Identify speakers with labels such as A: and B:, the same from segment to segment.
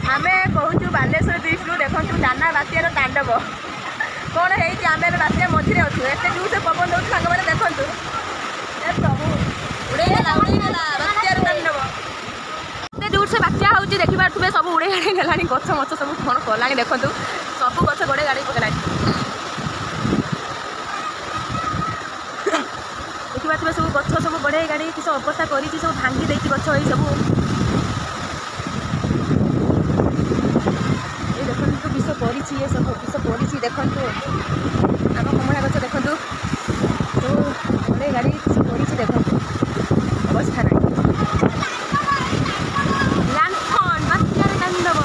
A: आमे कहूँ बालेश्वर बीच रु देखु दाना बात्यार तांडव कौन है आम बात्या मझे अच्छु एत जो से पवन दौर सांग मैंने देखु प्रभु उड़ेगला बात्यार तांडव एत जोर से बात्या हो देखिपे सब उड़े गाड़ी गला गछ मछ सब कौन कला देखु सब गछ गोड़े गाड़ी पकड़ा देखिपे सब गछ सब बढ़े गाड़ी किस अवस्था कर सब भांगी देती गछ ये सब विष पड़ी ये सब विष पड़ी देखु आम कमला गछ देखु जो बड़े गाड़ी किस पड़ी देखु अवस्था ना लांथन बात्यार तांडव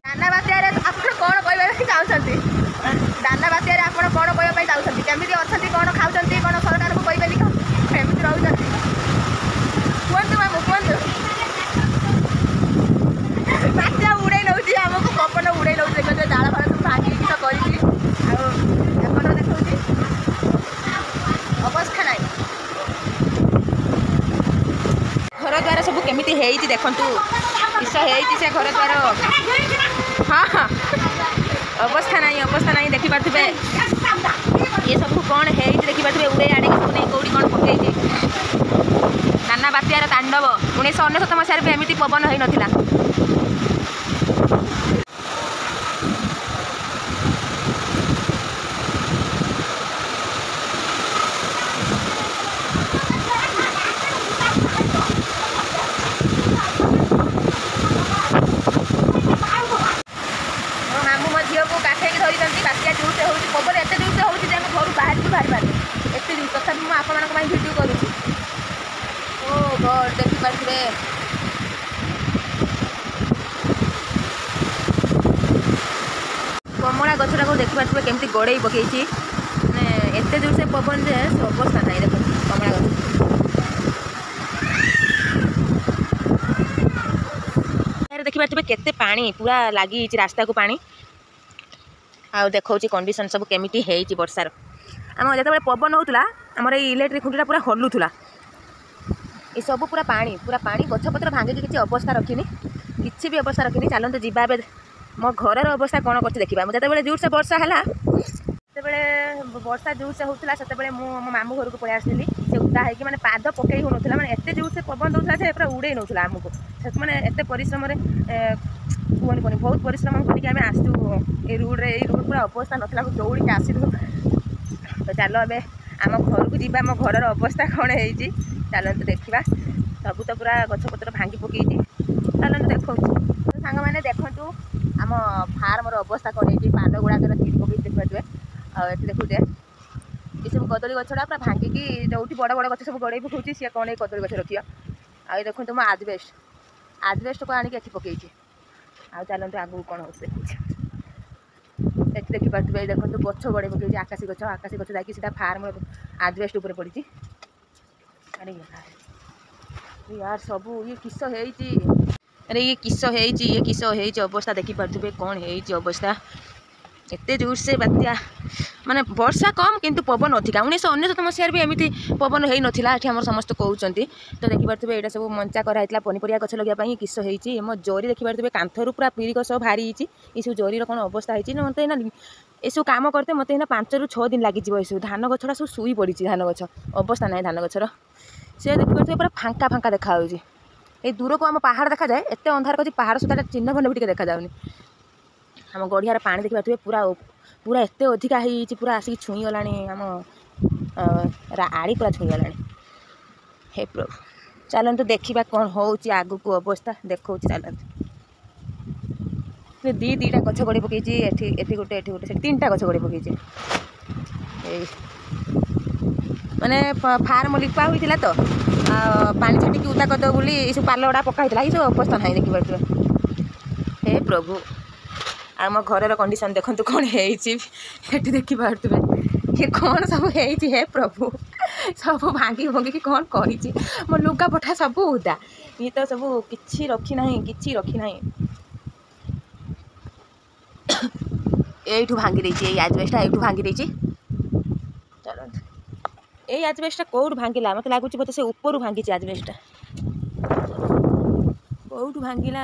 A: दाना बात्यार आप कौन कहवाई चाहते दाना बात्यार आप कौन कहवाई चाहते केमी अच्छा कौन खाऊँ कौन सरकार को कहबेनि केमी रोच कहतु मामू कहतु बात्या उड़े नौ आमको पवन उड़े नौ देखिए डाल फाल सब भांगी किस कर देखा अवस्था ना घर द्वार सब केमी देखु किस से घर द्वार हाँ हाँ अवस्था ना देखिपे ये सब कौन है देखिपे उड़े आड़े सब नहीं कौटी कौन पकई दाना बात्यार तांडव 1999 मसीह भी एमती पवन हो नाला पवन एत जोर से होती घर बाहर भी बाहर पारे एत जोर तथापि मुझे आपण भिडियो करुँच ओ गॉड देखिपे कमला गछटा को देखिपे केमती गड़े पकई एत जोर से पवन जे अवस्था ना देख कमला गछ देखिपे केते पानी पूरा लगी रास्ता को पानी आ देखा कंडीशन सब केमिटी है वर्षार आम जो पवन होता आमर इलेक्ट्रिक खुंटा पूरा हलुला ये सब पूरा पानी गछपत्र भांगिकी किसी अवस्था रखिनी किसी भी अवस्था रखिनी चलते जीवा मो घर अवस्था कौन कर देखा मुझे जो जोर से वर्षा है वर्षा जोर से होता से मो मामू घर को पलि आसली से उदा है मैंने पाद पकई हो ना एत जोर से पवन दौला से पूरा उड़े नौला आमको मैंने एत परिश्रम कहनी कहनी बहुत परिश्रम करके आसचु ये रोड पूरा अवस्था नाला दौड़ी के आसलु तो चल ए आम घर को जीवा आम घर अवस्था कौन है चलते देखा सब तो पूरा गछपत्र भांगी पकई चलते देखो सांग मैंने देखु आम फार्म अवस्था कौन है पाद गुड़ाक चिड़ी पकई देखिए देखुचे ये सब कदली गछटा पूरा भांगिकी जो बड़ बड़ गछ सब गड़े पकाऊँ सी कौन कदली गछ रखिए आ देखो तुम आजबेस्ट को आणिक एଠି पकई आ चलते आगू कौन हो देखिपे देखो गछ गड़े पकई आकाशी गछ जाकि फार्म आजबेस्ट उपर पड़ी यार सब ये किस अरे ये किस अवस्था देखिपे कौन है अवस्था एत जोर से बात्या माने वर्षा कम किंतु पवन अधिका 1999 मसीह भी एमती पवन हो नाला आम समस्त कहते तो देखिपे यहाँ सब मंचा कराई पनीपरिया गछ लगे किस मो जरी देखिपे कांथरू पूरा पीड़ी गछ बाहरी ये सब जरीर कौन अवस्था है मत ये सब कम करते मत 5 ରୁ 6 दिन लगी ये धान गछटा सब शुई पड़ी धान गछ अवस्था ना धान गछर से देखिपे पूरा फांका फांका देखा ये दूर को आम पहाड़ देखा जाए एत अंधार कर पहाड़ सुधा चिन्ह खंड भी देखा जाऊनी आम गड़ियार पानी देखिपे पूरा पूरा एत अधिका हो पूरा आसिक छुई गला आम आड़ी पूरा छुई गला हे प्रभु चलते देखा कौन हो आग को अवस्था देखा चलते दीटा गछ गड़ी पकई एटी गोटे से 3टा गछ गड़ी पकई माने फार्म लिपा होता तो पानी छाटिकी उदा करदे बोली सब पाल गुड़ा पका होता ये सब अवस्था ना देखिए हे प्रभु आम घर कंडीशन देखते कौन है देखिपे ये कौन सब है हे प्रभु सब भांगी भंगी कौन कर मो लुगा पठा सब उदा ये तो सब किसी रखी ना यू भांगी देती आजबेस्टा यू भांगी देती चलते ये आजबेस्टा कौट भांगिला मत लगुच बोते से ऊपर भांगी आजबेस्टा କେଉଁଠୁ ଭାଙ୍ଗିଲା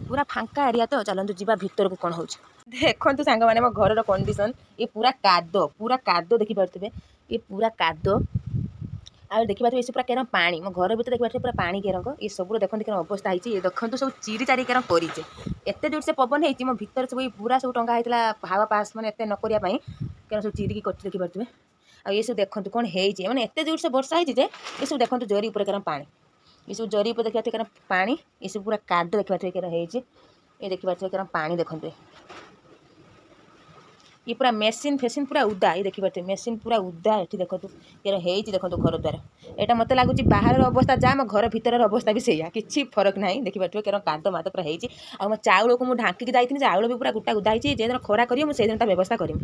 A: पूरा फांका एरिया तो चलतु जी भितर को कौन हो देखु सांग मैंने मो घर कंडीशन ये पूरा कादो देखिपे ये पूरा कादो आ देखिए ये पूरा केरम पानी मो घर भर देखिए पूरा पानी केरक ये सब देखते केरम अवस्था है ये देखते सब चिरी चारी केरम करेचे एत जोर से पवन होती मो भर सब पूरा सब टंगा होता हावा पास मैंने एत नकरिया केरम सब चिरिकी कर देखिपे आ ये सब देखते कौन है मैंने एत जोर से वर्षा होती ये सब देखते जरी उपर केरम पानी ये सब जरी उपर देखा केरम पानी ये सब पूरा कादो देखा केरम ये देखिए केरम पानी देखते ये पूरा मेसीन फेसीन पूरा उदा ये देखिए मेसीन पूरा उदा ये देखो केरम देखो घर द्वार यहाँ मत लगुच बाहर अवस्था जहाँ मो घर भर अवस्था भी सैया किसी फरक ना देखिए केरम काद माद पूरा होती मो चाउल को मुझे ढांकी जाइए चाउल भी पूरा गोटा गुदा होती जो खरा करी मुझे व्यवस्था करी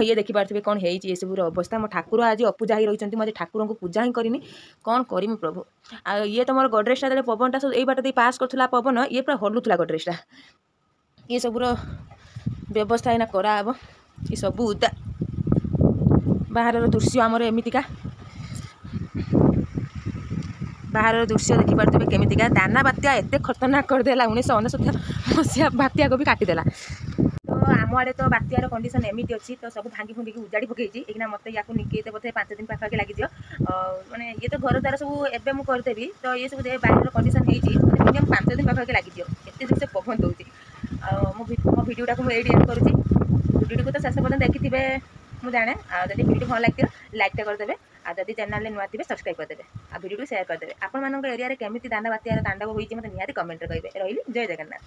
A: ये देखिए कौन है सब अवस्था मो ठाकुर आज अपूजा ही रही मुझे ठाकुर को पूजा ही करनी कौन करमी प्रभु आ ये तो मोर गडरेजटा जो पवनटा सब ये बाट दे पास करूला पवन ये पूरा हलुला गडरेजटा ये सब व्यवस्था एना कराब ये सब उदा बाहर दृश्य आमर एमतीका बाहर दृश्य देखिपे केमितिका दाना बात्या एत खतरनाक करदेला 1999 मसीहा बात्या को भी काटिदेला तो आम आड़े तो बात्यार कंडीशन एमती अच्छी तो सब भांगी भुंगी उजाड़ी पकई एक मत या निकेते बोधे 5 दिन पाखापाखि लगी मैंने ये तो घर द्वार सब एवं मुझे करदेवी तो ये सब बाहर कंडीशन मिनिमम 5 दिन पाखापाखि लगी एत दूर से पवन दूसरी मो भिडियोटा को मुझे एंड करुँची भिडियो को तो शेष पर्यटन देखिथे मुझे जाने आदि भिडियो भल लगे लाइकटा करदे आदि चैनल नुआ थे सब्सक्राइब करदे आ भिडियो शेयर करदे आपण मान एरिया केमी दाना बात्यार तांडव होती मतलब निहाती कमेंट करेंगे रही जय जगन्नाथ।